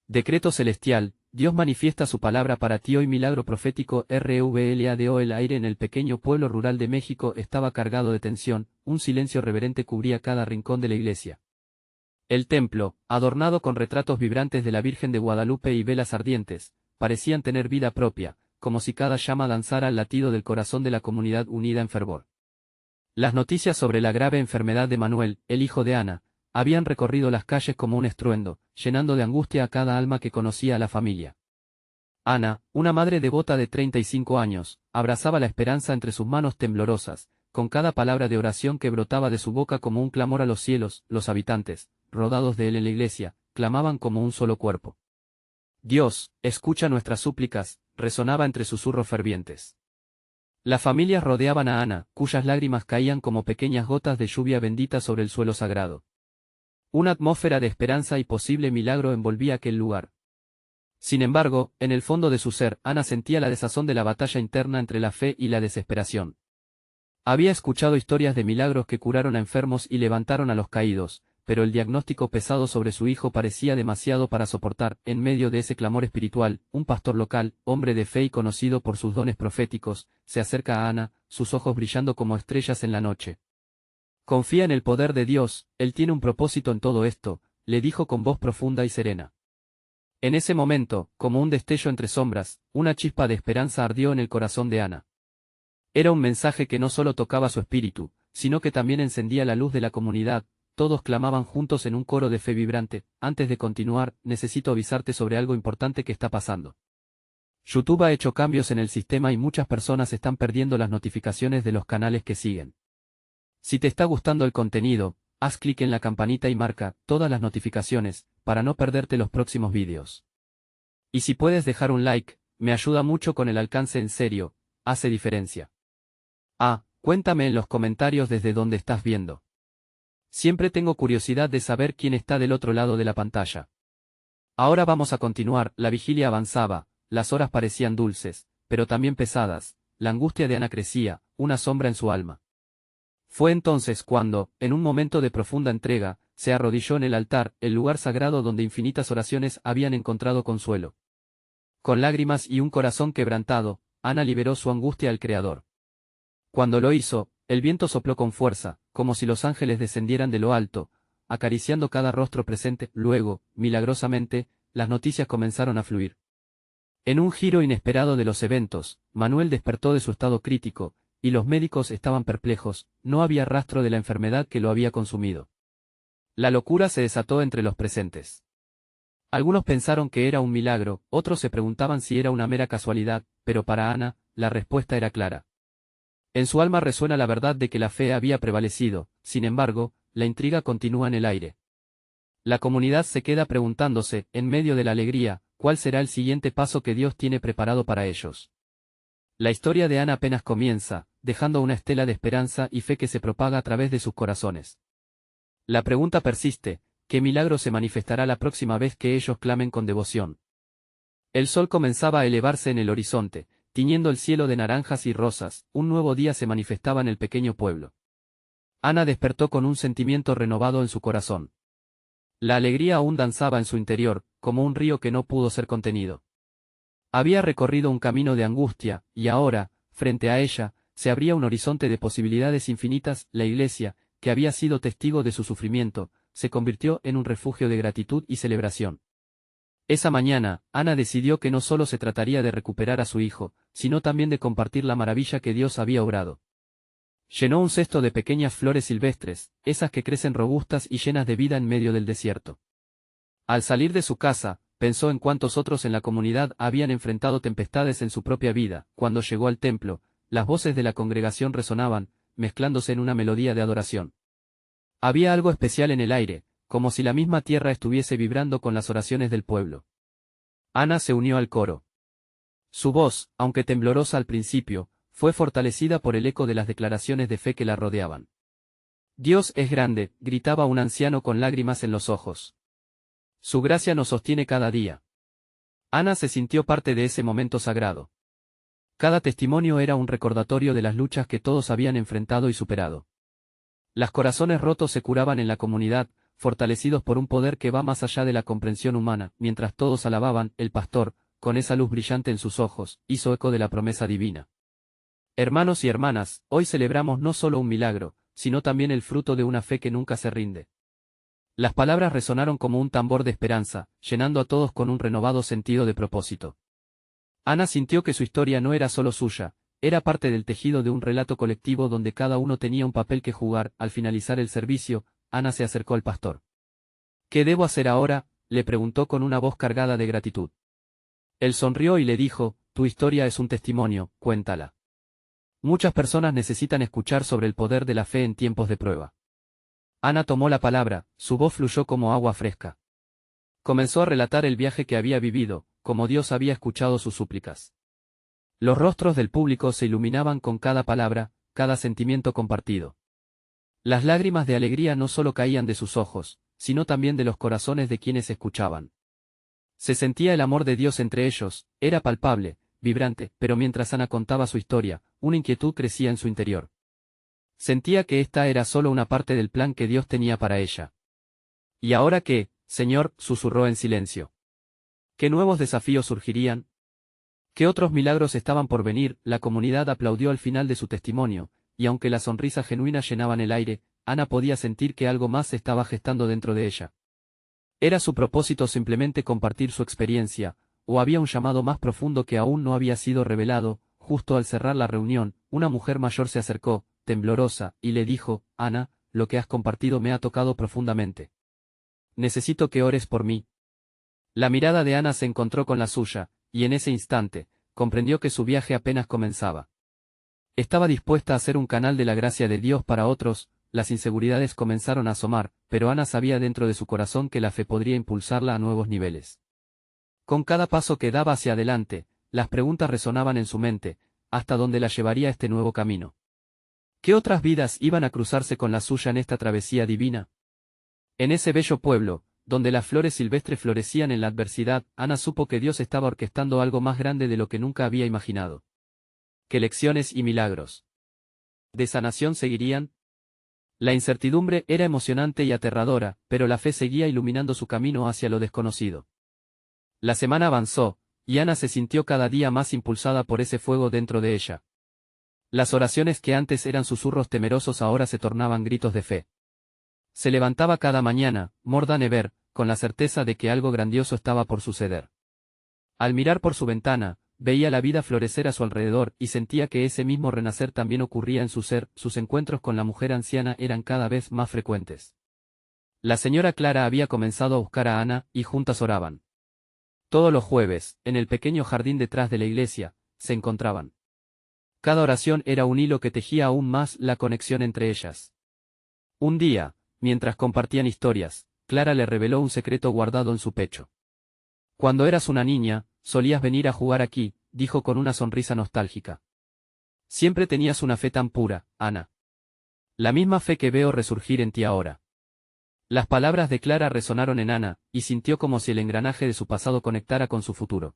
Decreto celestial, Dios manifiesta su palabra para ti hoy. Milagro profético RVLADO. El aire en el pequeño pueblo rural de México estaba cargado de tensión, un silencio reverente cubría cada rincón de la iglesia. El templo, adornado con retratos vibrantes de la Virgen de Guadalupe y velas ardientes, parecían tener vida propia, como si cada llama danzara al latido del corazón de la comunidad unida en fervor. Las noticias sobre la grave enfermedad de Manuel, el hijo de Ana, habían recorrido las calles como un estruendo, llenando de angustia a cada alma que conocía a la familia. Ana, una madre devota de 35 años, abrazaba la esperanza entre sus manos temblorosas, con cada palabra de oración que brotaba de su boca como un clamor a los cielos. Los habitantes, rodados de él en la iglesia, clamaban como un solo cuerpo. Dios, escucha nuestras súplicas, resonaba entre susurros fervientes. Las familias rodeaban a Ana, cuyas lágrimas caían como pequeñas gotas de lluvia bendita sobre el suelo sagrado. Una atmósfera de esperanza y posible milagro envolvía aquel lugar. Sin embargo, en el fondo de su ser, Ana sentía la desazón de la batalla interna entre la fe y la desesperación. Había escuchado historias de milagros que curaron a enfermos y levantaron a los caídos, pero el diagnóstico pesado sobre su hijo parecía demasiado para soportar. En medio de ese clamor espiritual, un pastor local, hombre de fe y conocido por sus dones proféticos, se acerca a Ana, sus ojos brillando como estrellas en la noche. Confía en el poder de Dios, Él tiene un propósito en todo esto, le dijo con voz profunda y serena. En ese momento, como un destello entre sombras, una chispa de esperanza ardió en el corazón de Ana. Era un mensaje que no solo tocaba su espíritu, sino que también encendía la luz de la comunidad. Todos clamaban juntos en un coro de fe vibrante. Antes de continuar, necesito avisarte sobre algo importante que está pasando. YouTube ha hecho cambios en el sistema y muchas personas están perdiendo las notificaciones de los canales que siguen. Si te está gustando el contenido, haz clic en la campanita y marca todas las notificaciones, para no perderte los próximos vídeos. Y si puedes dejar un like, me ayuda mucho con el alcance. En serio, hace diferencia. Cuéntame en los comentarios desde dónde estás viendo. Siempre tengo curiosidad de saber quién está del otro lado de la pantalla. Ahora vamos a continuar. La vigilia avanzaba, las horas parecían dulces, pero también pesadas. La angustia de Ana crecía, una sombra en su alma. Fue entonces cuando, en un momento de profunda entrega, se arrodilló en el altar, el lugar sagrado donde infinitas oraciones habían encontrado consuelo. Con lágrimas y un corazón quebrantado, Ana liberó su angustia al Creador. Cuando lo hizo, el viento sopló con fuerza, como si los ángeles descendieran de lo alto, acariciando cada rostro presente. Luego, milagrosamente, las noticias comenzaron a fluir. En un giro inesperado de los eventos, Manuel despertó de su estado crítico, y los médicos estaban perplejos. No había rastro de la enfermedad que lo había consumido. La locura se desató entre los presentes. Algunos pensaron que era un milagro, otros se preguntaban si era una mera casualidad, pero para Ana, la respuesta era clara. En su alma resuena la verdad de que la fe había prevalecido. Sin embargo, la intriga continúa en el aire. La comunidad se queda preguntándose, en medio de la alegría, ¿cuál será el siguiente paso que Dios tiene preparado para ellos? La historia de Ana apenas comienza, dejando una estela de esperanza y fe que se propaga a través de sus corazones. La pregunta persiste, ¿qué milagro se manifestará la próxima vez que ellos clamen con devoción? El sol comenzaba a elevarse en el horizonte, tiñendo el cielo de naranjas y rosas. Un nuevo día se manifestaba en el pequeño pueblo. Ana despertó con un sentimiento renovado en su corazón. La alegría aún danzaba en su interior, como un río que no pudo ser contenido. Había recorrido un camino de angustia, y ahora, frente a ella, se abría un horizonte de posibilidades infinitas. La iglesia, que había sido testigo de su sufrimiento, se convirtió en un refugio de gratitud y celebración. Esa mañana, Ana decidió que no solo se trataría de recuperar a su hijo, sino también de compartir la maravilla que Dios había obrado. Llenó un cesto de pequeñas flores silvestres, esas que crecen robustas y llenas de vida en medio del desierto. Al salir de su casa, pensó en cuántos otros en la comunidad habían enfrentado tempestades en su propia vida. Cuando llegó al templo, las voces de la congregación resonaban, mezclándose en una melodía de adoración. Había algo especial en el aire, como si la misma tierra estuviese vibrando con las oraciones del pueblo. Ana se unió al coro. Su voz, aunque temblorosa al principio, fue fortalecida por el eco de las declaraciones de fe que la rodeaban. Dios es grande, gritaba un anciano con lágrimas en los ojos. Su gracia nos sostiene cada día. Ana se sintió parte de ese momento sagrado. Cada testimonio era un recordatorio de las luchas que todos habían enfrentado y superado. Los corazones rotos se curaban en la comunidad, fortalecidos por un poder que va más allá de la comprensión humana. Mientras todos alababan, el pastor, con esa luz brillante en sus ojos, hizo eco de la promesa divina. Hermanos y hermanas, hoy celebramos no solo un milagro, sino también el fruto de una fe que nunca se rinde. Las palabras resonaron como un tambor de esperanza, llenando a todos con un renovado sentido de propósito. Ana sintió que su historia no era solo suya, era parte del tejido de un relato colectivo donde cada uno tenía un papel que jugar. Al finalizar el servicio, Ana se acercó al pastor. ¿Qué debo hacer ahora?, le preguntó con una voz cargada de gratitud. Él sonrió y le dijo, tu historia es un testimonio, cuéntala. Muchas personas necesitan escuchar sobre el poder de la fe en tiempos de prueba. Ana tomó la palabra, su voz fluyó como agua fresca. Comenzó a relatar el viaje que había vivido, como Dios había escuchado sus súplicas. Los rostros del público se iluminaban con cada palabra, cada sentimiento compartido. Las lágrimas de alegría no solo caían de sus ojos, sino también de los corazones de quienes escuchaban. Se sentía el amor de Dios entre ellos, era palpable, vibrante, pero mientras Ana contaba su historia, una inquietud crecía en su interior. Sentía que esta era solo una parte del plan que Dios tenía para ella. ¿Y ahora qué, Señor?, susurró en silencio. ¿Qué nuevos desafíos surgirían? ¿Qué otros milagros estaban por venir? La comunidad aplaudió al final de su testimonio, y aunque las sonrisas genuinas llenaban el aire, Ana podía sentir que algo más se estaba gestando dentro de ella. ¿Era su propósito simplemente compartir su experiencia, o había un llamado más profundo que aún no había sido revelado? Justo al cerrar la reunión, una mujer mayor se acercó, temblorosa, y le dijo, Ana, lo que has compartido me ha tocado profundamente. Necesito que ores por mí. La mirada de Ana se encontró con la suya, y en ese instante, comprendió que su viaje apenas comenzaba. Estaba dispuesta a ser un canal de la gracia de Dios para otros. Las inseguridades comenzaron a asomar, pero Ana sabía dentro de su corazón que la fe podría impulsarla a nuevos niveles. Con cada paso que daba hacia adelante, las preguntas resonaban en su mente, ¿hasta dónde la llevaría este nuevo camino? ¿Qué otras vidas iban a cruzarse con la suya en esta travesía divina? En ese bello pueblo, donde las flores silvestres florecían en la adversidad, Ana supo que Dios estaba orquestando algo más grande de lo que nunca había imaginado. ¿Qué lecciones y milagros de sanación seguirían? La incertidumbre era emocionante y aterradora, pero la fe seguía iluminando su camino hacia lo desconocido. La semana avanzó, y Ana se sintió cada día más impulsada por ese fuego dentro de ella. Las oraciones que antes eran susurros temerosos ahora se tornaban gritos de fe. Se levantaba cada mañana, Morda Never, con la certeza de que algo grandioso estaba por suceder. Al mirar por su ventana, veía la vida florecer a su alrededor y sentía que ese mismo renacer también ocurría en su ser. Sus encuentros con la mujer anciana eran cada vez más frecuentes. La señora Clara había comenzado a buscar a Ana, y juntas oraban. Todos los jueves, en el pequeño jardín detrás de la iglesia, se encontraban. Cada oración era un hilo que tejía aún más la conexión entre ellas. Un día, mientras compartían historias, Clara le reveló un secreto guardado en su pecho. Cuando eras una niña, solías venir a jugar aquí, dijo con una sonrisa nostálgica. Siempre tenías una fe tan pura, Ana. La misma fe que veo resurgir en ti ahora. Las palabras de Clara resonaron en Ana, y sintió como si el engranaje de su pasado conectara con su futuro.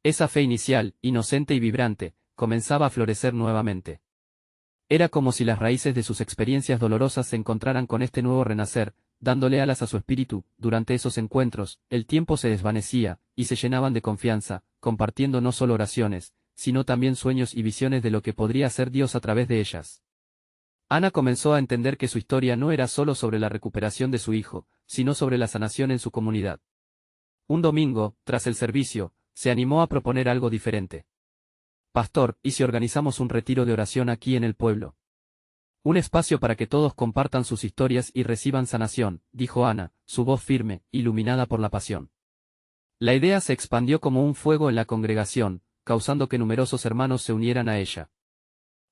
Esa fe inicial, inocente y vibrante, comenzaba a florecer nuevamente. Era como si las raíces de sus experiencias dolorosas se encontraran con este nuevo renacer, dándole alas a su espíritu. Durante esos encuentros, el tiempo se desvanecía, y se llenaban de confianza, compartiendo no solo oraciones, sino también sueños y visiones de lo que podría hacer Dios a través de ellas. Ana comenzó a entender que su historia no era solo sobre la recuperación de su hijo, sino sobre la sanación en su comunidad. Un domingo, tras el servicio, se animó a proponer algo diferente. Pastor, ¿y si organizamos un retiro de oración aquí en el pueblo? Un espacio para que todos compartan sus historias y reciban sanación, dijo Ana, su voz firme, iluminada por la pasión. La idea se expandió como un fuego en la congregación, causando que numerosos hermanos se unieran a ella.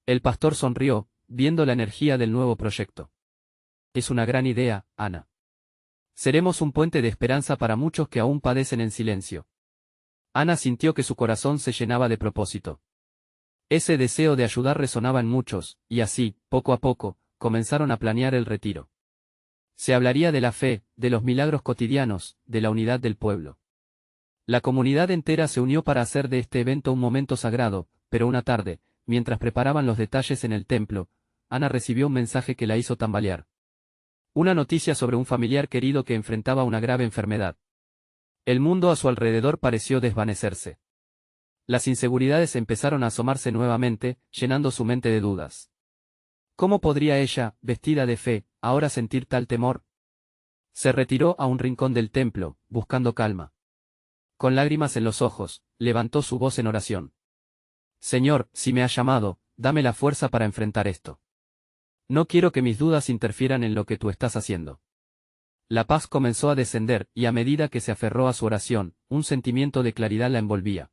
El pastor sonrió, viendo la energía del nuevo proyecto. Es una gran idea, Ana. Seremos un puente de esperanza para muchos que aún padecen en silencio. Ana sintió que su corazón se llenaba de propósito. Ese deseo de ayudar resonaba en muchos, y así, poco a poco, comenzaron a planear el retiro. Se hablaría de la fe, de los milagros cotidianos, de la unidad del pueblo. La comunidad entera se unió para hacer de este evento un momento sagrado, pero una tarde, mientras preparaban los detalles en el templo, Ana recibió un mensaje que la hizo tambalear. Una noticia sobre un familiar querido que enfrentaba una grave enfermedad. El mundo a su alrededor pareció desvanecerse. Las inseguridades empezaron a asomarse nuevamente, llenando su mente de dudas. ¿Cómo podría ella, vestida de fe, ahora sentir tal temor? Se retiró a un rincón del templo, buscando calma. Con lágrimas en los ojos, levantó su voz en oración. Señor, si me has llamado, dame la fuerza para enfrentar esto. No quiero que mis dudas interfieran en lo que tú estás haciendo. La paz comenzó a descender, y a medida que se aferró a su oración, un sentimiento de claridad la envolvía.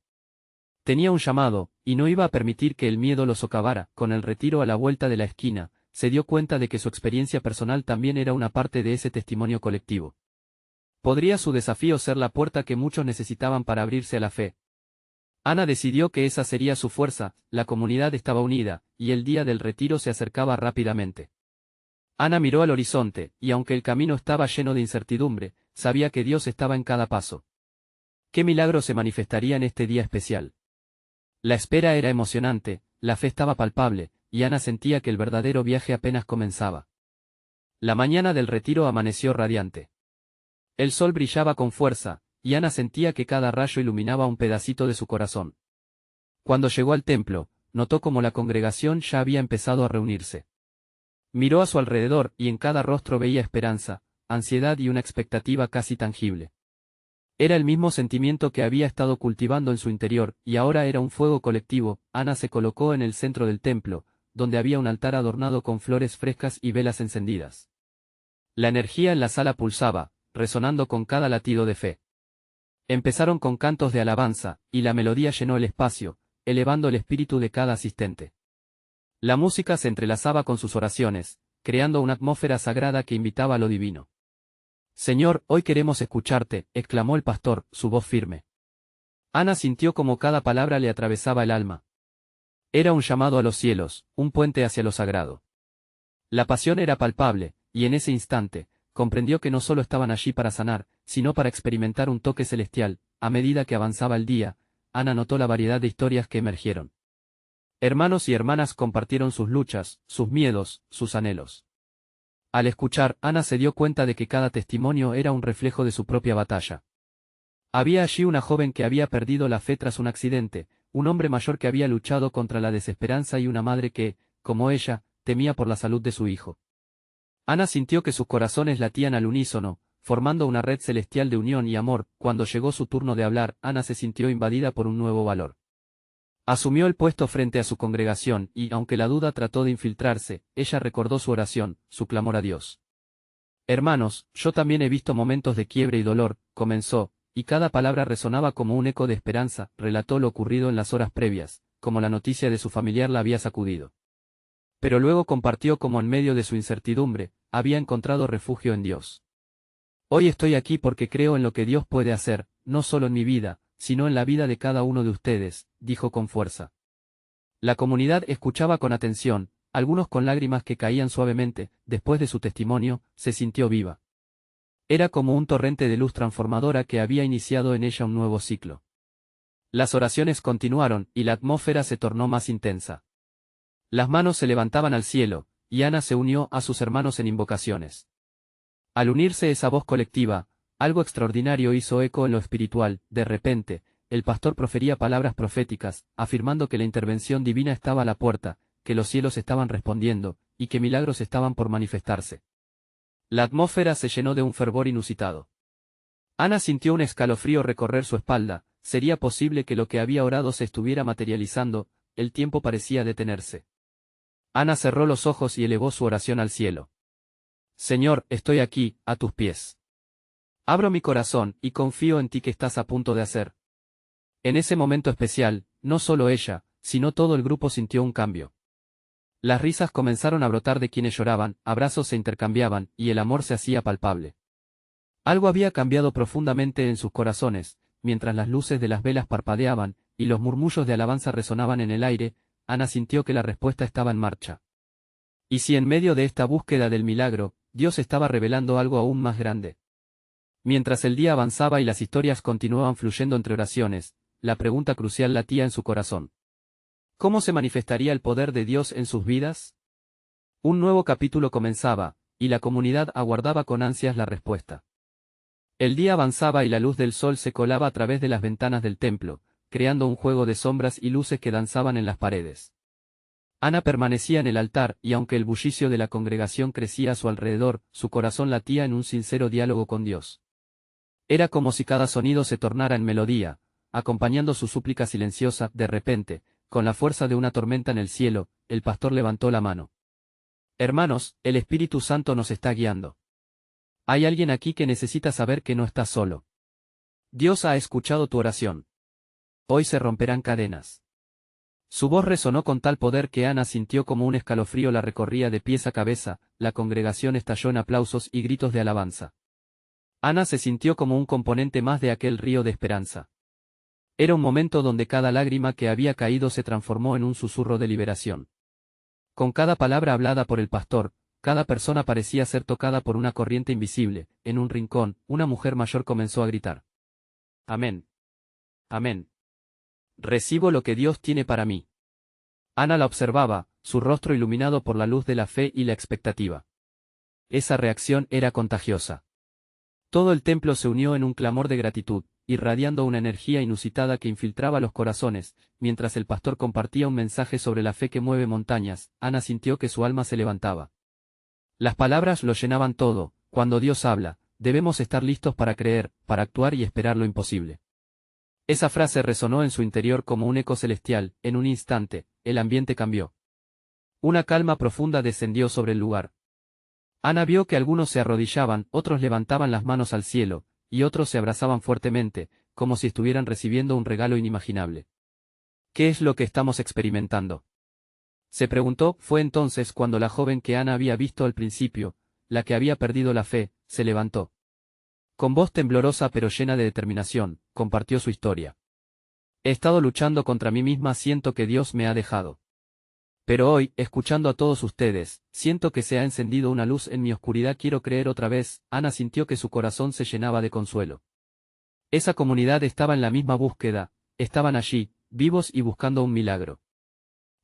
Tenía un llamado, y no iba a permitir que el miedo lo socavara. Con el retiro a la vuelta de la esquina, se dio cuenta de que su experiencia personal también era una parte de ese testimonio colectivo. ¿Podría su desafío ser la puerta que muchos necesitaban para abrirse a la fe? Ana decidió que esa sería su fuerza, la comunidad estaba unida, y el día del retiro se acercaba rápidamente. Ana miró al horizonte, y aunque el camino estaba lleno de incertidumbre, sabía que Dios estaba en cada paso. ¿Qué milagro se manifestaría en este día especial? La espera era emocionante, la fe estaba palpable, y Ana sentía que el verdadero viaje apenas comenzaba. La mañana del retiro amaneció radiante. El sol brillaba con fuerza, y Ana sentía que cada rayo iluminaba un pedacito de su corazón. Cuando llegó al templo, notó cómo la congregación ya había empezado a reunirse. Miró a su alrededor y en cada rostro veía esperanza, ansiedad y una expectativa casi tangible. Era el mismo sentimiento que había estado cultivando en su interior, y ahora era un fuego colectivo. Ana se colocó en el centro del templo, donde había un altar adornado con flores frescas y velas encendidas. La energía en la sala pulsaba, resonando con cada latido de fe. Empezaron con cantos de alabanza, y la melodía llenó el espacio, elevando el espíritu de cada asistente. La música se entrelazaba con sus oraciones, creando una atmósfera sagrada que invitaba a lo divino. Señor, hoy queremos escucharte, exclamó el pastor, su voz firme. Ana sintió como cada palabra le atravesaba el alma. Era un llamado a los cielos, un puente hacia lo sagrado. La pasión era palpable, y en ese instante, comprendió que no solo estaban allí para sanar, sino para experimentar un toque celestial. A medida que avanzaba el día, Ana notó la variedad de historias que emergieron. Hermanos y hermanas compartieron sus luchas, sus miedos, sus anhelos. Al escuchar, Ana se dio cuenta de que cada testimonio era un reflejo de su propia batalla. Había allí una joven que había perdido la fe tras un accidente, un hombre mayor que había luchado contra la desesperanza y una madre que, como ella, temía por la salud de su hijo. Ana sintió que sus corazones latían al unísono, formando una red celestial de unión y amor. Cuando llegó su turno de hablar, Ana se sintió invadida por un nuevo valor. Asumió el puesto frente a su congregación y, aunque la duda trató de infiltrarse, ella recordó su oración, su clamor a Dios. Hermanos, yo también he visto momentos de quiebre y dolor, comenzó, y cada palabra resonaba como un eco de esperanza. Relató lo ocurrido en las horas previas, como la noticia de su familiar la había sacudido. Pero luego compartió cómo en medio de su incertidumbre, había encontrado refugio en Dios. Hoy estoy aquí porque creo en lo que Dios puede hacer, no solo en mi vida, sino en la vida de cada uno de ustedes, dijo con fuerza. La comunidad escuchaba con atención, algunos con lágrimas que caían suavemente. Después de su testimonio, se sintió viva. Era como un torrente de luz transformadora que había iniciado en ella un nuevo ciclo. Las oraciones continuaron, y la atmósfera se tornó más intensa. Las manos se levantaban al cielo, y Ana se unió a sus hermanos en invocaciones. Al unirse esa voz colectiva, algo extraordinario hizo eco en lo espiritual. De repente, el pastor profería palabras proféticas, afirmando que la intervención divina estaba a la puerta, que los cielos estaban respondiendo, y que milagros estaban por manifestarse. La atmósfera se llenó de un fervor inusitado. Ana sintió un escalofrío recorrer su espalda. ¿Sería posible que lo que había orado se estuviera materializando? El tiempo parecía detenerse. Ana cerró los ojos y elevó su oración al cielo. Señor, estoy aquí, a tus pies. Abro mi corazón, y confío en ti que estás a punto de hacer. En ese momento especial, no solo ella, sino todo el grupo sintió un cambio. Las risas comenzaron a brotar de quienes lloraban, abrazos se intercambiaban, y el amor se hacía palpable. Algo había cambiado profundamente en sus corazones. Mientras las luces de las velas parpadeaban, y los murmullos de alabanza resonaban en el aire, Ana sintió que la respuesta estaba en marcha. Y si en medio de esta búsqueda del milagro, Dios estaba revelando algo aún más grande. Mientras el día avanzaba y las historias continuaban fluyendo entre oraciones, la pregunta crucial latía en su corazón. ¿Cómo se manifestaría el poder de Dios en sus vidas? Un nuevo capítulo comenzaba, y la comunidad aguardaba con ansias la respuesta. El día avanzaba y la luz del sol se colaba a través de las ventanas del templo, creando un juego de sombras y luces que danzaban en las paredes. Ana permanecía en el altar, y aunque el bullicio de la congregación crecía a su alrededor, su corazón latía en un sincero diálogo con Dios. Era como si cada sonido se tornara en melodía, acompañando su súplica silenciosa. De repente, con la fuerza de una tormenta en el cielo, el pastor levantó la mano. Hermanos, el Espíritu Santo nos está guiando. Hay alguien aquí que necesita saber que no estás solo. Dios ha escuchado tu oración. Hoy se romperán cadenas. Su voz resonó con tal poder que Ana sintió como un escalofrío la recorría de pies a cabeza. La congregación estalló en aplausos y gritos de alabanza. Ana se sintió como un componente más de aquel río de esperanza. Era un momento donde cada lágrima que había caído se transformó en un susurro de liberación. Con cada palabra hablada por el pastor, cada persona parecía ser tocada por una corriente invisible. En un rincón, una mujer mayor comenzó a gritar. Amén. Amén. Recibo lo que Dios tiene para mí. Ana la observaba, su rostro iluminado por la luz de la fe y la expectativa. Esa reacción era contagiosa. Todo el templo se unió en un clamor de gratitud, irradiando una energía inusitada que infiltraba los corazones. Mientras el pastor compartía un mensaje sobre la fe que mueve montañas, Ana sintió que su alma se levantaba. Las palabras lo llenaban todo. Cuando Dios habla, debemos estar listos para creer, para actuar y esperar lo imposible. Esa frase resonó en su interior como un eco celestial. En un instante, el ambiente cambió. Una calma profunda descendió sobre el lugar. Ana vio que algunos se arrodillaban, otros levantaban las manos al cielo, y otros se abrazaban fuertemente, como si estuvieran recibiendo un regalo inimaginable. ¿Qué es lo que estamos experimentando?, se preguntó. Fue entonces cuando la joven que Ana había visto al principio, la que había perdido la fe, se levantó. Con voz temblorosa pero llena de determinación, compartió su historia. He estado luchando contra mí misma, siento que Dios me ha dejado. Pero hoy, escuchando a todos ustedes, siento que se ha encendido una luz en mi oscuridad. Quiero creer otra vez. Ana sintió que su corazón se llenaba de consuelo. Esa comunidad estaba en la misma búsqueda, estaban allí, vivos y buscando un milagro.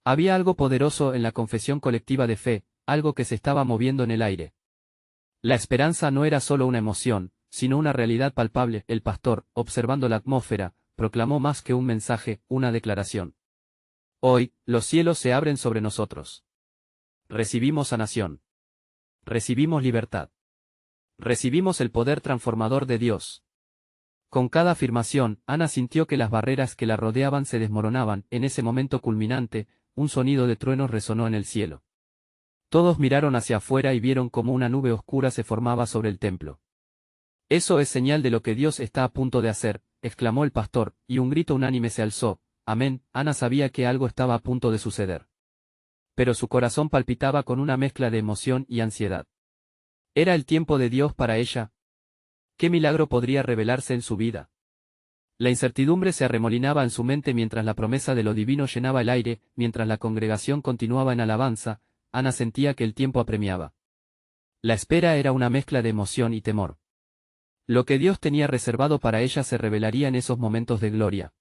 Había algo poderoso en la confesión colectiva de fe, algo que se estaba moviendo en el aire. La esperanza no era solo una emoción, sino una realidad palpable. El pastor, observando la atmósfera, proclamó más que un mensaje, una declaración. Hoy, los cielos se abren sobre nosotros. Recibimos sanación. Recibimos libertad. Recibimos el poder transformador de Dios. Con cada afirmación, Ana sintió que las barreras que la rodeaban se desmoronaban. En ese momento culminante, un sonido de truenos resonó en el cielo. Todos miraron hacia afuera y vieron cómo una nube oscura se formaba sobre el templo. Eso es señal de lo que Dios está a punto de hacer, exclamó el pastor, y un grito unánime se alzó. Amén. Ana sabía que algo estaba a punto de suceder. Pero su corazón palpitaba con una mezcla de emoción y ansiedad. ¿Era el tiempo de Dios para ella? ¿Qué milagro podría revelarse en su vida? La incertidumbre se arremolinaba en su mente mientras la promesa de lo divino llenaba el aire. Mientras la congregación continuaba en alabanza, Ana sentía que el tiempo apremiaba. La espera era una mezcla de emoción y temor. Lo que Dios tenía reservado para ella se revelaría en esos momentos de gloria.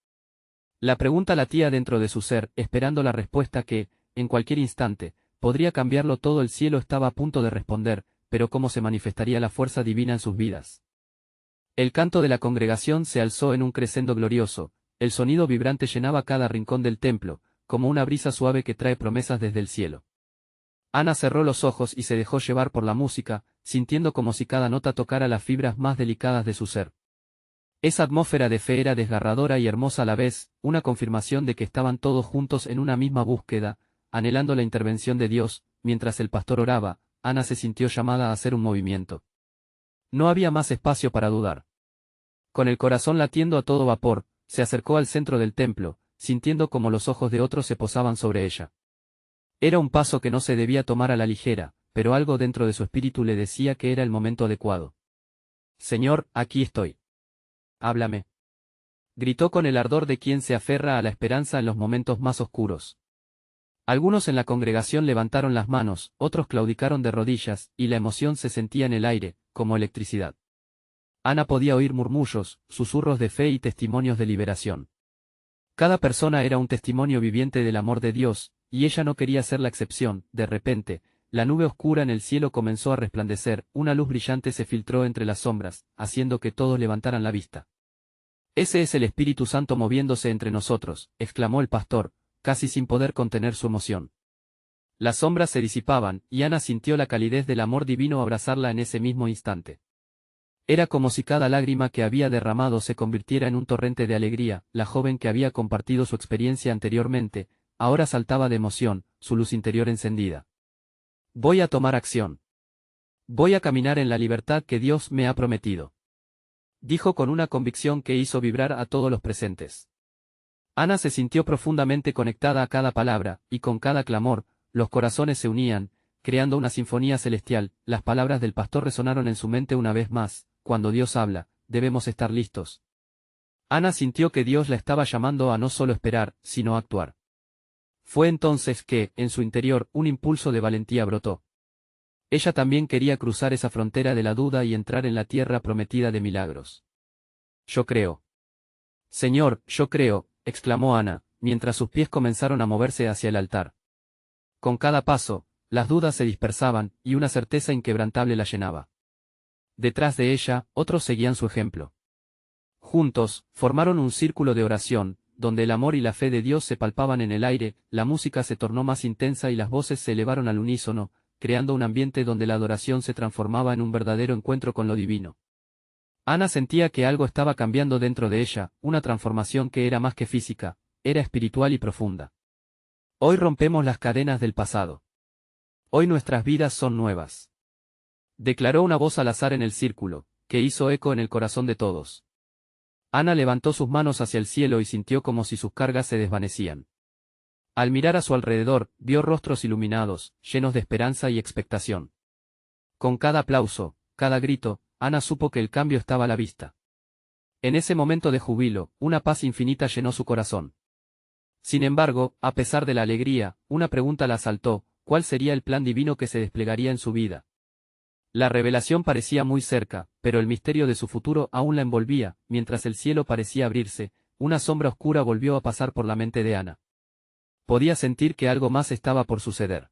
La pregunta latía dentro de su ser, esperando la respuesta que, en cualquier instante, podría cambiarlo todo. El cielo estaba a punto de responder, pero ¿cómo se manifestaría la fuerza divina en sus vidas? El canto de la congregación se alzó en un crescendo glorioso, el sonido vibrante llenaba cada rincón del templo, como una brisa suave que trae promesas desde el cielo. Ana cerró los ojos y se dejó llevar por la música, sintiendo como si cada nota tocara las fibras más delicadas de su ser. Esa atmósfera de fe era desgarradora y hermosa a la vez, una confirmación de que estaban todos juntos en una misma búsqueda, anhelando la intervención de Dios. Mientras el pastor oraba, Ana se sintió llamada a hacer un movimiento. No había más espacio para dudar. Con el corazón latiendo a todo vapor, se acercó al centro del templo, sintiendo como los ojos de otros se posaban sobre ella. Era un paso que no se debía tomar a la ligera, pero algo dentro de su espíritu le decía que era el momento adecuado. Señor, aquí estoy. Háblame. Gritó con el ardor de quien se aferra a la esperanza en los momentos más oscuros. Algunos en la congregación levantaron las manos, otros claudicaron de rodillas, y la emoción se sentía en el aire, como electricidad. Ana podía oír murmullos, susurros de fe y testimonios de liberación. Cada persona era un testimonio viviente del amor de Dios, y ella no quería ser la excepción. De repente, la nube oscura en el cielo comenzó a resplandecer, una luz brillante se filtró entre las sombras, haciendo que todos levantaran la vista. «Ese es el Espíritu Santo moviéndose entre nosotros», exclamó el pastor, casi sin poder contener su emoción. Las sombras se disipaban, y Ana sintió la calidez del amor divino abrazarla en ese mismo instante. Era como si cada lágrima que había derramado se convirtiera en un torrente de alegría. La joven que había compartido su experiencia anteriormente, ahora saltaba de emoción, su luz interior encendida. «Voy a tomar acción. Voy a caminar en la libertad que Dios me ha prometido», dijo con una convicción que hizo vibrar a todos los presentes. Ana se sintió profundamente conectada a cada palabra, y con cada clamor, los corazones se unían, creando una sinfonía celestial. Las palabras del pastor resonaron en su mente una vez más: cuando Dios habla, debemos estar listos. Ana sintió que Dios la estaba llamando a no solo esperar, sino a actuar. Fue entonces que, en su interior, un impulso de valentía brotó. Ella también quería cruzar esa frontera de la duda y entrar en la tierra prometida de milagros. «Yo creo. Señor, yo creo», exclamó Ana, mientras sus pies comenzaron a moverse hacia el altar. Con cada paso, las dudas se dispersaban, y una certeza inquebrantable la llenaba. Detrás de ella, otros seguían su ejemplo. Juntos, formaron un círculo de oración, donde el amor y la fe de Dios se palpaban en el aire. La música se tornó más intensa y las voces se elevaron al unísono, creando un ambiente donde la adoración se transformaba en un verdadero encuentro con lo divino. Ana sentía que algo estaba cambiando dentro de ella, una transformación que era más que física, era espiritual y profunda. «Hoy rompemos las cadenas del pasado. Hoy nuestras vidas son nuevas», declaró una voz al azar en el círculo, que hizo eco en el corazón de todos. Ana levantó sus manos hacia el cielo y sintió como si sus cargas se desvanecían. Al mirar a su alrededor, vio rostros iluminados, llenos de esperanza y expectación. Con cada aplauso, cada grito, Ana supo que el cambio estaba a la vista. En ese momento de júbilo, una paz infinita llenó su corazón. Sin embargo, a pesar de la alegría, una pregunta la asaltó: ¿cuál sería el plan divino que se desplegaría en su vida? La revelación parecía muy cerca, pero el misterio de su futuro aún la envolvía. Mientras el cielo parecía abrirse, una sombra oscura volvió a pasar por la mente de Ana. Podía sentir que algo más estaba por suceder.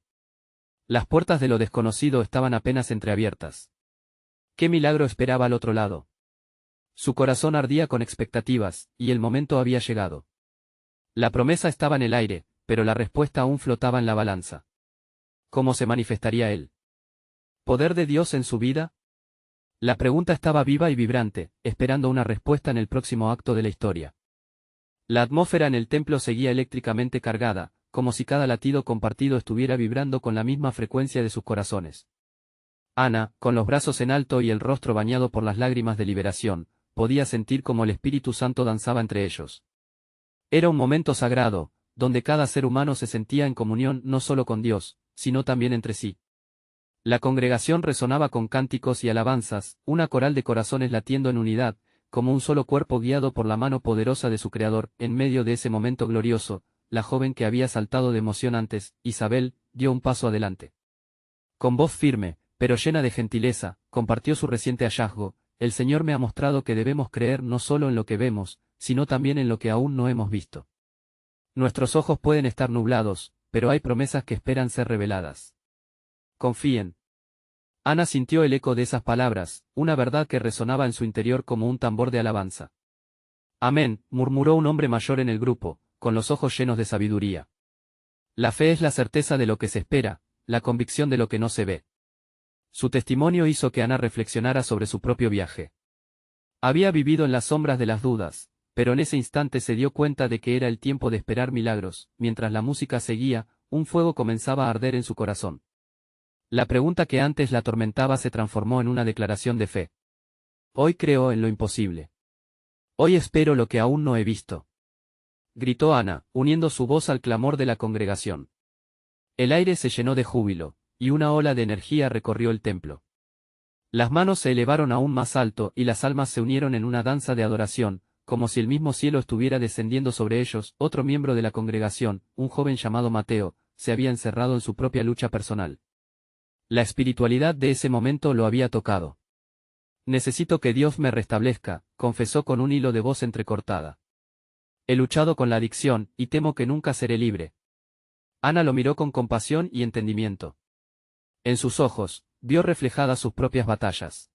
Las puertas de lo desconocido estaban apenas entreabiertas. ¿Qué milagro esperaba al otro lado? Su corazón ardía con expectativas, y el momento había llegado. La promesa estaba en el aire, pero la respuesta aún flotaba en la balanza. ¿Cómo se manifestaría él? ¿Poder de Dios en su vida? La pregunta estaba viva y vibrante, esperando una respuesta en el próximo acto de la historia. La atmósfera en el templo seguía eléctricamente cargada, como si cada latido compartido estuviera vibrando con la misma frecuencia de sus corazones. Ana, con los brazos en alto y el rostro bañado por las lágrimas de liberación, podía sentir como el Espíritu Santo danzaba entre ellos. Era un momento sagrado, donde cada ser humano se sentía en comunión no solo con Dios, sino también entre sí. La congregación resonaba con cánticos y alabanzas, una coral de corazones latiendo en unidad, como un solo cuerpo guiado por la mano poderosa de su Creador. En medio de ese momento glorioso, la joven que había saltado de emoción antes, Isabel, dio un paso adelante. Con voz firme, pero llena de gentileza, compartió su reciente hallazgo: «El Señor me ha mostrado que debemos creer no solo en lo que vemos, sino también en lo que aún no hemos visto. Nuestros ojos pueden estar nublados, pero hay promesas que esperan ser reveladas. Confíen». Ana sintió el eco de esas palabras, una verdad que resonaba en su interior como un tambor de alabanza. «Amén», murmuró un hombre mayor en el grupo, con los ojos llenos de sabiduría. La fe es la certeza de lo que se espera, la convicción de lo que no se ve. Su testimonio hizo que Ana reflexionara sobre su propio viaje. Había vivido en las sombras de las dudas, pero en ese instante se dio cuenta de que era el tiempo de esperar milagros. Mientras la música seguía, un fuego comenzaba a arder en su corazón. La pregunta que antes la atormentaba se transformó en una declaración de fe. «Hoy creo en lo imposible. Hoy espero lo que aún no he visto», gritó Ana, uniendo su voz al clamor de la congregación. El aire se llenó de júbilo, y una ola de energía recorrió el templo. Las manos se elevaron aún más alto y las almas se unieron en una danza de adoración, como si el mismo cielo estuviera descendiendo sobre ellos. Otro miembro de la congregación, un joven llamado Mateo, se había encerrado en su propia lucha personal. La espiritualidad de ese momento lo había tocado. «Necesito que Dios me restablezca», confesó con un hilo de voz entrecortada. «He luchado con la adicción, y temo que nunca seré libre». Ana lo miró con compasión y entendimiento. En sus ojos, vio reflejadas sus propias batallas.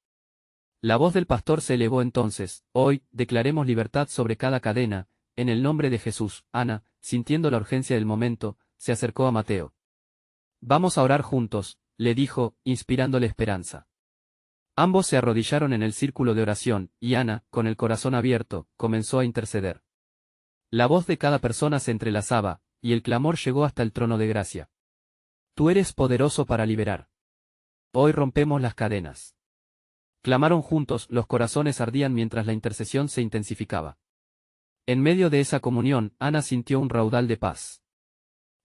La voz del pastor se elevó entonces: hoy, declaremos libertad sobre cada cadena, en el nombre de Jesús. Ana, sintiendo la urgencia del momento, se acercó a Mateo. Vamos a orar juntos, le dijo, inspirándole esperanza. Ambos se arrodillaron en el círculo de oración, y Ana, con el corazón abierto, comenzó a interceder. La voz de cada persona se entrelazaba, y el clamor llegó hasta el trono de gracia. Tú eres poderoso para liberar. Hoy rompemos las cadenas. Clamaron juntos, los corazones ardían mientras la intercesión se intensificaba. En medio de esa comunión, Ana sintió un raudal de paz.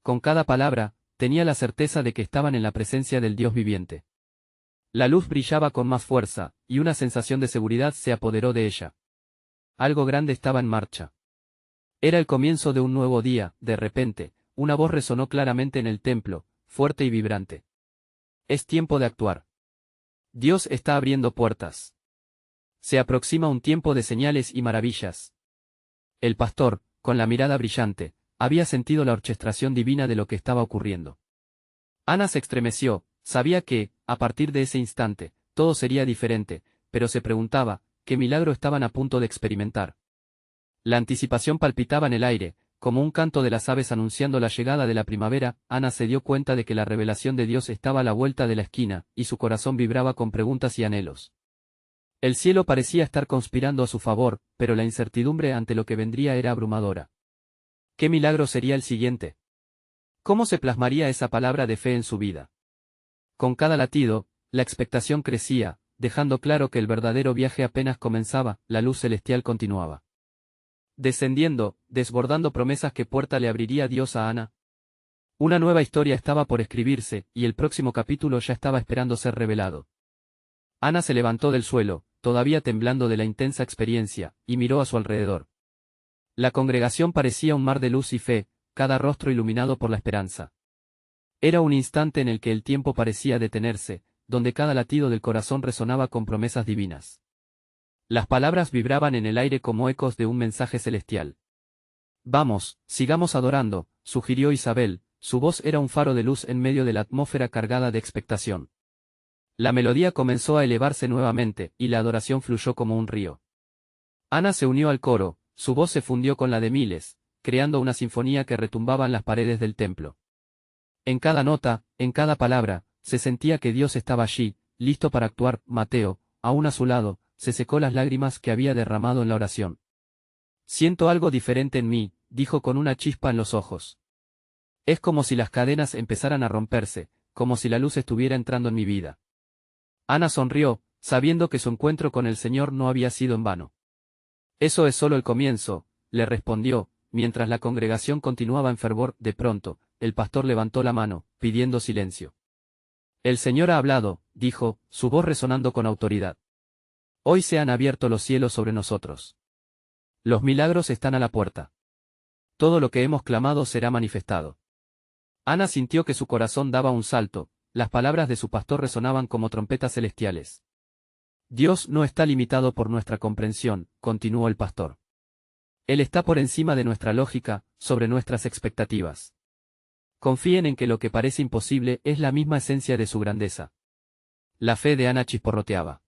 Con cada palabra, tenía la certeza de que estaban en la presencia del Dios viviente. La luz brillaba con más fuerza, y una sensación de seguridad se apoderó de ella. Algo grande estaba en marcha. Era el comienzo de un nuevo día. De repente, una voz resonó claramente en el templo, fuerte y vibrante. Es tiempo de actuar. Dios está abriendo puertas. Se aproxima un tiempo de señales y maravillas. El pastor, con la mirada brillante, había sentido la orquestación divina de lo que estaba ocurriendo. Ana se estremeció, sabía que, a partir de ese instante, todo sería diferente, pero se preguntaba, ¿qué milagro estaban a punto de experimentar? La anticipación palpitaba en el aire, como un canto de las aves anunciando la llegada de la primavera. Ana se dio cuenta de que la revelación de Dios estaba a la vuelta de la esquina, y su corazón vibraba con preguntas y anhelos. El cielo parecía estar conspirando a su favor, pero la incertidumbre ante lo que vendría era abrumadora. ¿Qué milagro sería el siguiente? ¿Cómo se plasmaría esa palabra de fe en su vida? Con cada latido, la expectación crecía, dejando claro que el verdadero viaje apenas comenzaba. La luz celestial continuaba descendiendo, desbordando promesas. ¿Qué puerta le abriría Dios a Ana? Una nueva historia estaba por escribirse, y el próximo capítulo ya estaba esperando ser revelado. Ana se levantó del suelo, todavía temblando de la intensa experiencia, y miró a su alrededor. La congregación parecía un mar de luz y fe, cada rostro iluminado por la esperanza. Era un instante en el que el tiempo parecía detenerse, donde cada latido del corazón resonaba con promesas divinas. Las palabras vibraban en el aire como ecos de un mensaje celestial. Vamos, sigamos adorando, sugirió Isabel, su voz era un faro de luz en medio de la atmósfera cargada de expectación. La melodía comenzó a elevarse nuevamente, y la adoración fluyó como un río. Ana se unió al coro, su voz se fundió con la de miles, creando una sinfonía que retumbaba en las paredes del templo. En cada nota, en cada palabra, se sentía que Dios estaba allí, listo para actuar. Mateo, aún a su lado, se secó las lágrimas que había derramado en la oración. Siento algo diferente en mí, dijo con una chispa en los ojos. Es como si las cadenas empezaran a romperse, como si la luz estuviera entrando en mi vida. Ana sonrió, sabiendo que su encuentro con el Señor no había sido en vano. Eso es solo el comienzo, le respondió, mientras la congregación continuaba en fervor. De pronto, el pastor levantó la mano, pidiendo silencio. El Señor ha hablado, dijo, su voz resonando con autoridad. Hoy se han abierto los cielos sobre nosotros. Los milagros están a la puerta. Todo lo que hemos clamado será manifestado. Ana sintió que su corazón daba un salto, las palabras de su pastor resonaban como trompetas celestiales. Dios no está limitado por nuestra comprensión, continuó el pastor. Él está por encima de nuestra lógica, sobre nuestras expectativas. Confíen en que lo que parece imposible es la misma esencia de su grandeza. La fe de Ana chisporroteaba.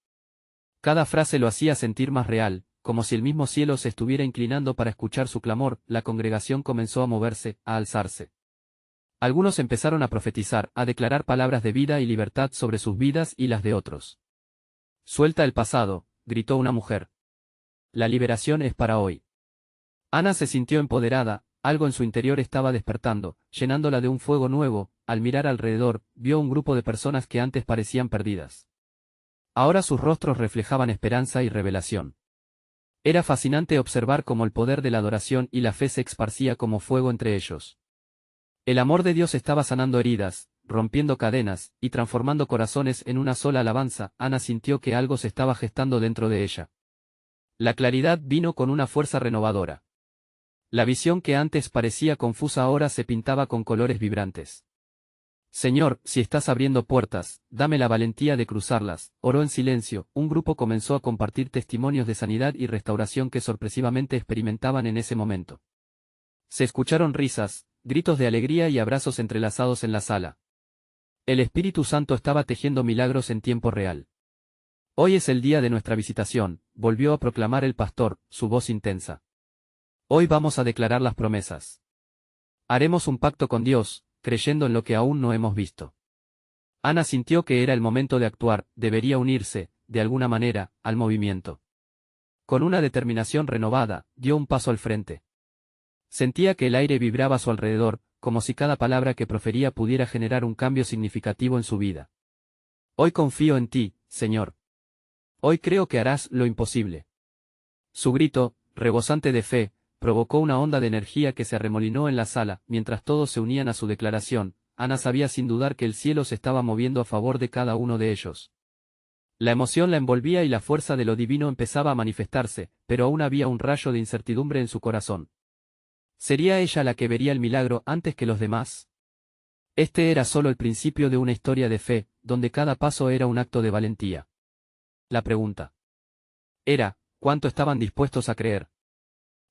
Cada frase lo hacía sentir más real, como si el mismo cielo se estuviera inclinando para escuchar su clamor. La congregación comenzó a moverse, a alzarse. Algunos empezaron a profetizar, a declarar palabras de vida y libertad sobre sus vidas y las de otros. Suelta el pasado, gritó una mujer. La liberación es para hoy. Ana se sintió empoderada, algo en su interior estaba despertando, llenándola de un fuego nuevo. Al mirar alrededor, vio un grupo de personas que antes parecían perdidas. Ahora sus rostros reflejaban esperanza y revelación. Era fascinante observar cómo el poder de la adoración y la fe se esparcía como fuego entre ellos. El amor de Dios estaba sanando heridas, rompiendo cadenas, y transformando corazones en una sola alabanza. Ana sintió que algo se estaba gestando dentro de ella. La claridad vino con una fuerza renovadora. La visión que antes parecía confusa ahora se pintaba con colores vibrantes. Señor, si estás abriendo puertas, dame la valentía de cruzarlas, oró en silencio. Un grupo comenzó a compartir testimonios de sanidad y restauración que sorpresivamente experimentaban en ese momento. Se escucharon risas, gritos de alegría y abrazos entrelazados en la sala. El Espíritu Santo estaba tejiendo milagros en tiempo real. Hoy es el día de nuestra visitación, volvió a proclamar el pastor, su voz intensa. Hoy vamos a declarar las promesas. Haremos un pacto con Dios, creyendo en lo que aún no hemos visto. Ana sintió que era el momento de actuar, debería unirse, de alguna manera, al movimiento. Con una determinación renovada, dio un paso al frente. Sentía que el aire vibraba a su alrededor, como si cada palabra que profería pudiera generar un cambio significativo en su vida. Hoy confío en ti, Señor. Hoy creo que harás lo imposible. Su grito, rebosante de fe, provocó una onda de energía que se arremolinó en la sala. Mientras todos se unían a su declaración, Ana sabía sin dudar que el cielo se estaba moviendo a favor de cada uno de ellos. La emoción la envolvía y la fuerza de lo divino empezaba a manifestarse, pero aún había un rayo de incertidumbre en su corazón. ¿Sería ella la que vería el milagro antes que los demás? Este era solo el principio de una historia de fe, donde cada paso era un acto de valentía. La pregunta era, ¿cuánto estaban dispuestos a creer?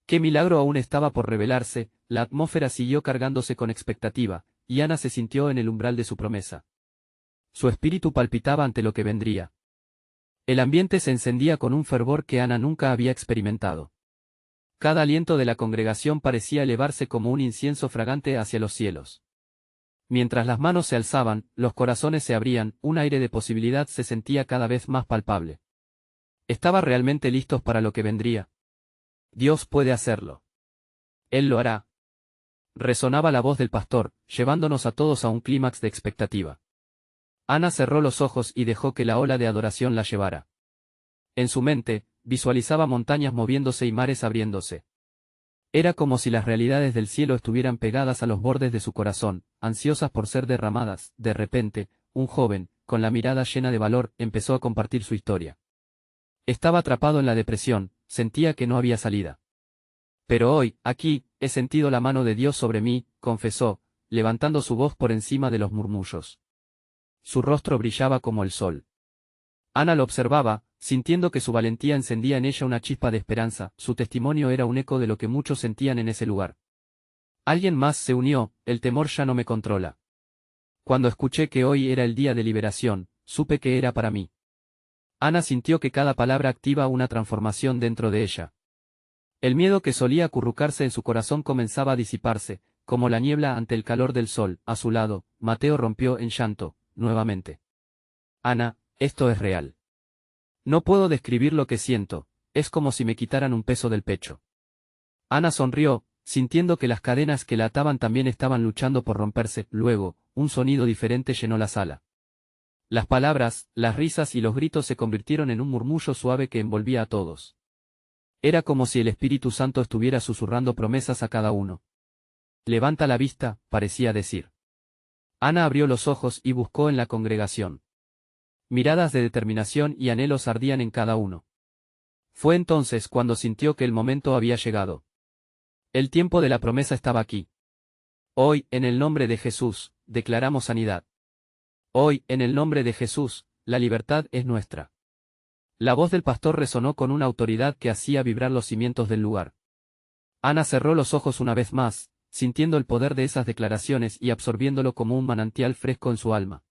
¿Qué milagro aún estaba por revelarse? La atmósfera siguió cargándose con expectativa, y Ana se sintió en el umbral de su promesa. Su espíritu palpitaba ante lo que vendría. El ambiente se encendía con un fervor que Ana nunca había experimentado. Cada aliento de la congregación parecía elevarse como un incienso fragante hacia los cielos. Mientras las manos se alzaban, los corazones se abrían, un aire de posibilidad se sentía cada vez más palpable. ¿Estaba realmente listos para lo que vendría? Dios puede hacerlo. Él lo hará. Resonaba la voz del pastor, llevándonos a todos a un clímax de expectativa. Ana cerró los ojos y dejó que la ola de adoración la llevara. En su mente, visualizaba montañas moviéndose y mares abriéndose. Era como si las realidades del cielo estuvieran pegadas a los bordes de su corazón, ansiosas por ser derramadas. De repente, un joven, con la mirada llena de valor, empezó a compartir su historia. Estaba atrapado en la depresión, sentía que no había salida. Pero hoy, aquí, he sentido la mano de Dios sobre mí, confesó, levantando su voz por encima de los murmullos. Su rostro brillaba como el sol. Ana lo observaba, sintiendo que su valentía encendía en ella una chispa de esperanza. Su testimonio era un eco de lo que muchos sentían en ese lugar. Alguien más se unió, el temor ya no me controla. Cuando escuché que hoy era el día de liberación, supe que era para mí. Ana sintió que cada palabra activa una transformación dentro de ella. El miedo que solía acurrucarse en su corazón comenzaba a disiparse, como la niebla ante el calor del sol. A su lado, Mateo rompió en llanto, nuevamente. Ana, esto es real. No puedo describir lo que siento, es como si me quitaran un peso del pecho. Ana sonrió, sintiendo que las cadenas que la ataban también estaban luchando por romperse. Luego, un sonido diferente llenó la sala. Las palabras, las risas y los gritos se convirtieron en un murmullo suave que envolvía a todos. Era como si el Espíritu Santo estuviera susurrando promesas a cada uno. Levanta la vista, parecía decir. Ana abrió los ojos y buscó en la congregación. Miradas de determinación y anhelos ardían en cada uno. Fue entonces cuando sintió que el momento había llegado. El tiempo de la promesa estaba aquí. Hoy, en el nombre de Jesús, declaramos sanidad. Hoy, en el nombre de Jesús, la libertad es nuestra. La voz del pastor resonó con una autoridad que hacía vibrar los cimientos del lugar. Ana cerró los ojos una vez más, sintiendo el poder de esas declaraciones y absorbiéndolo como un manantial fresco en su alma.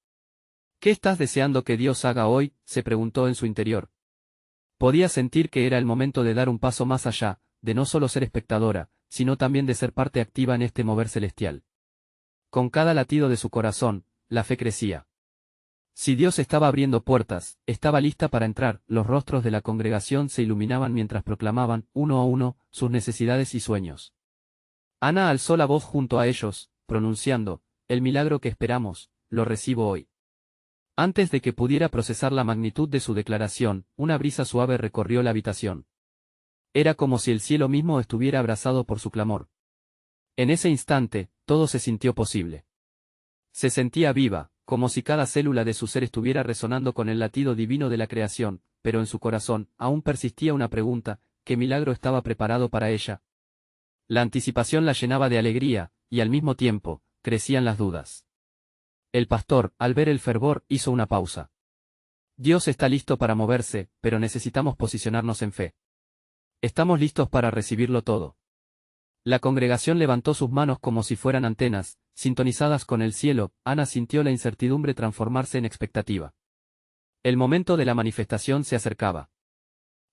¿Qué estás deseando que Dios haga hoy?, se preguntó en su interior. Podía sentir que era el momento de dar un paso más allá, de no solo ser espectadora, sino también de ser parte activa en este mover celestial. Con cada latido de su corazón, la fe crecía. Si Dios estaba abriendo puertas, estaba lista para entrar. Los rostros de la congregación se iluminaban mientras proclamaban, uno a uno, sus necesidades y sueños. Ana alzó la voz junto a ellos, pronunciando, el milagro que esperamos, lo recibo hoy. Antes de que pudiera procesar la magnitud de su declaración, una brisa suave recorrió la habitación. Era como si el cielo mismo estuviera abrazado por su clamor. En ese instante, todo se sintió posible. Se sentía viva, como si cada célula de su ser estuviera resonando con el latido divino de la creación, pero en su corazón, aún persistía una pregunta, ¿qué milagro estaba preparado para ella? La anticipación la llenaba de alegría, y al mismo tiempo, crecían las dudas. El pastor, al ver el fervor, hizo una pausa. Dios está listo para moverse, pero necesitamos posicionarnos en fe. Estamos listos para recibirlo todo. La congregación levantó sus manos como si fueran antenas, sintonizadas con el cielo, Ana sintió la incertidumbre transformarse en expectativa. El momento de la manifestación se acercaba.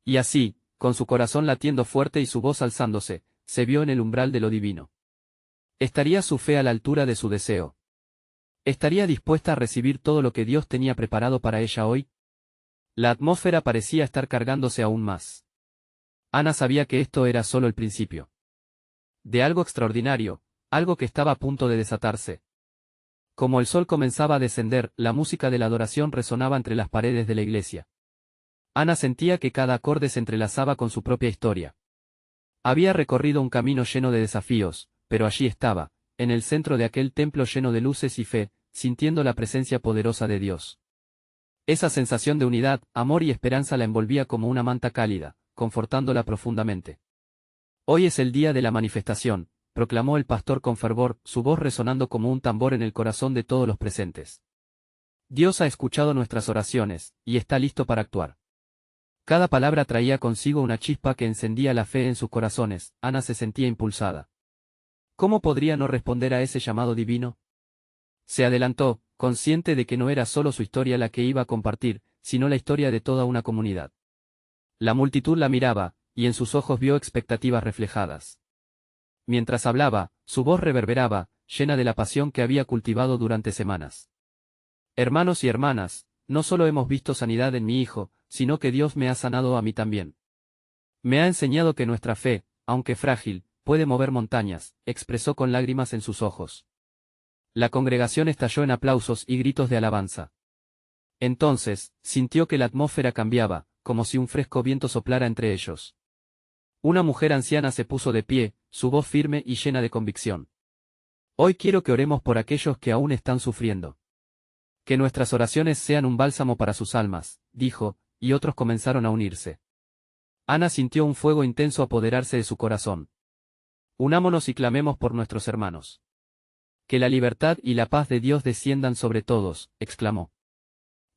Y así, con su corazón latiendo fuerte y su voz alzándose, se vio en el umbral de lo divino. ¿Estaría su fe a la altura de su deseo? ¿Estaría dispuesta a recibir todo lo que Dios tenía preparado para ella hoy? La atmósfera parecía estar cargándose aún más. Ana sabía que esto era solo el principio de algo extraordinario, algo que estaba a punto de desatarse. Como el sol comenzaba a descender, la música de la adoración resonaba entre las paredes de la iglesia. Ana sentía que cada acorde se entrelazaba con su propia historia. Había recorrido un camino lleno de desafíos, pero allí estaba, en el centro de aquel templo lleno de luces y fe, sintiendo la presencia poderosa de Dios. Esa sensación de unidad, amor y esperanza la envolvía como una manta cálida, confortándola profundamente. Hoy es el día de la manifestación, proclamó el pastor con fervor, su voz resonando como un tambor en el corazón de todos los presentes. Dios ha escuchado nuestras oraciones, y está listo para actuar. Cada palabra traía consigo una chispa que encendía la fe en sus corazones. Ana se sentía impulsada. ¿Cómo podría no responder a ese llamado divino? Se adelantó, consciente de que no era solo su historia la que iba a compartir, sino la historia de toda una comunidad. La multitud la miraba, y en sus ojos vio expectativas reflejadas. Mientras hablaba, su voz reverberaba, llena de la pasión que había cultivado durante semanas. Hermanos y hermanas, no solo hemos visto sanidad en mi hijo, sino que Dios me ha sanado a mí también. Me ha enseñado que nuestra fe, aunque frágil, puede mover montañas, expresó con lágrimas en sus ojos. La congregación estalló en aplausos y gritos de alabanza. Entonces, sintió que la atmósfera cambiaba, como si un fresco viento soplara entre ellos. Una mujer anciana se puso de pie, su voz firme y llena de convicción. Hoy quiero que oremos por aquellos que aún están sufriendo. Que nuestras oraciones sean un bálsamo para sus almas, dijo, y otros comenzaron a unirse. Ana sintió un fuego intenso apoderarse de su corazón. Unámonos y clamemos por nuestros hermanos. Que la libertad y la paz de Dios desciendan sobre todos, exclamó.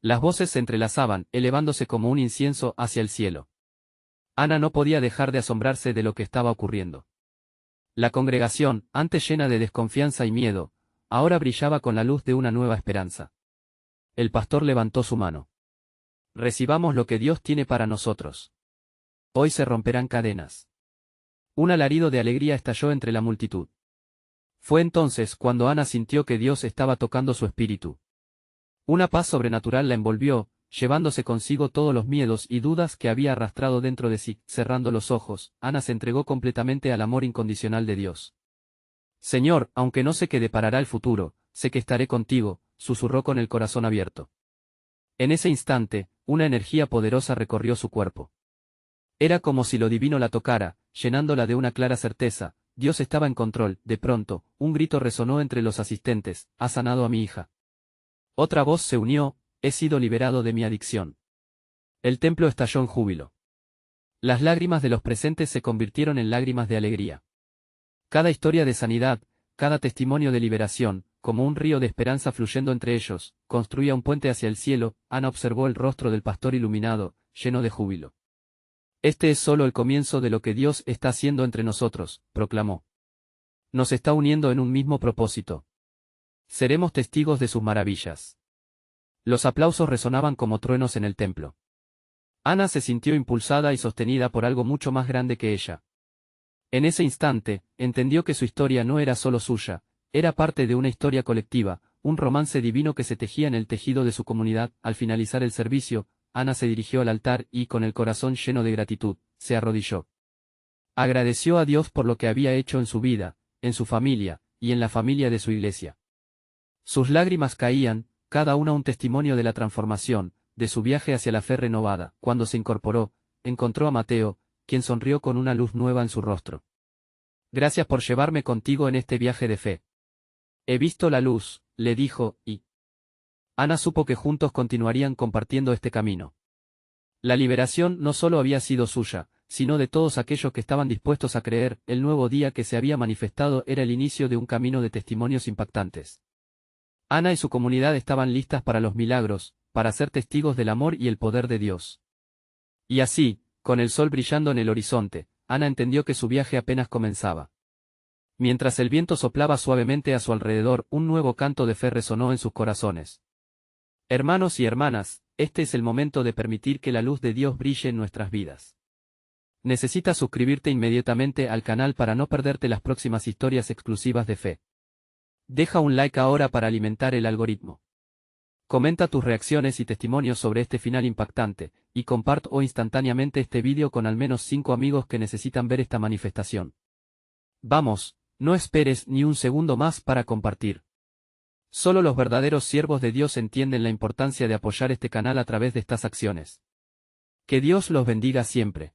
Las voces se entrelazaban, elevándose como un incienso hacia el cielo. Ana no podía dejar de asombrarse de lo que estaba ocurriendo. La congregación, antes llena de desconfianza y miedo, ahora brillaba con la luz de una nueva esperanza. El pastor levantó su mano. Recibamos lo que Dios tiene para nosotros. Hoy se romperán cadenas. Un alarido de alegría estalló entre la multitud. Fue entonces cuando Ana sintió que Dios estaba tocando su espíritu. Una paz sobrenatural la envolvió, llevándose consigo todos los miedos y dudas que había arrastrado dentro de sí. Cerrando los ojos, Ana se entregó completamente al amor incondicional de Dios. Señor, aunque no sé qué deparará el futuro, sé que estaré contigo, susurró con el corazón abierto. En ese instante, una energía poderosa recorrió su cuerpo. Era como si lo divino la tocara, llenándola de una clara certeza. Dios estaba en control. De pronto, un grito resonó entre los asistentes: «Ha sanado a mi hija». Otra voz se unió: «He sido liberado de mi adicción». El templo estalló en júbilo. Las lágrimas de los presentes se convirtieron en lágrimas de alegría. Cada historia de sanidad, cada testimonio de liberación, como un río de esperanza fluyendo entre ellos, construía un puente hacia el cielo. Ana observó el rostro del pastor iluminado, lleno de júbilo. Este es solo el comienzo de lo que Dios está haciendo entre nosotros, proclamó. Nos está uniendo en un mismo propósito. Seremos testigos de sus maravillas. Los aplausos resonaban como truenos en el templo. Ana se sintió impulsada y sostenida por algo mucho más grande que ella. En ese instante, entendió que su historia no era solo suya, era parte de una historia colectiva, un romance divino que se tejía en el tejido de su comunidad. Al finalizar el servicio, Ana se dirigió al altar y, con el corazón lleno de gratitud, se arrodilló. Agradeció a Dios por lo que había hecho en su vida, en su familia, y en la familia de su iglesia. Sus lágrimas caían, cada una un testimonio de la transformación, de su viaje hacia la fe renovada. Cuando se incorporó, encontró a Mateo, quien sonrió con una luz nueva en su rostro. Gracias por llevarme contigo en este viaje de fe. He visto la luz, le dijo, y Ana supo que juntos continuarían compartiendo este camino. La liberación no solo había sido suya, sino de todos aquellos que estaban dispuestos a creer. El nuevo día que se había manifestado era el inicio de un camino de testimonios impactantes. Ana y su comunidad estaban listas para los milagros, para ser testigos del amor y el poder de Dios. Y así, con el sol brillando en el horizonte, Ana entendió que su viaje apenas comenzaba. Mientras el viento soplaba suavemente a su alrededor, un nuevo canto de fe resonó en sus corazones. Hermanos y hermanas, este es el momento de permitir que la luz de Dios brille en nuestras vidas. Necesitas suscribirte inmediatamente al canal para no perderte las próximas historias exclusivas de fe. Deja un like ahora para alimentar el algoritmo. Comenta tus reacciones y testimonios sobre este final impactante, y comparte instantáneamente este vídeo con al menos 5 amigos que necesitan ver esta manifestación. Vamos, no esperes ni un segundo más para compartir. Solo los verdaderos siervos de Dios entienden la importancia de apoyar este canal a través de estas acciones. Que Dios los bendiga siempre.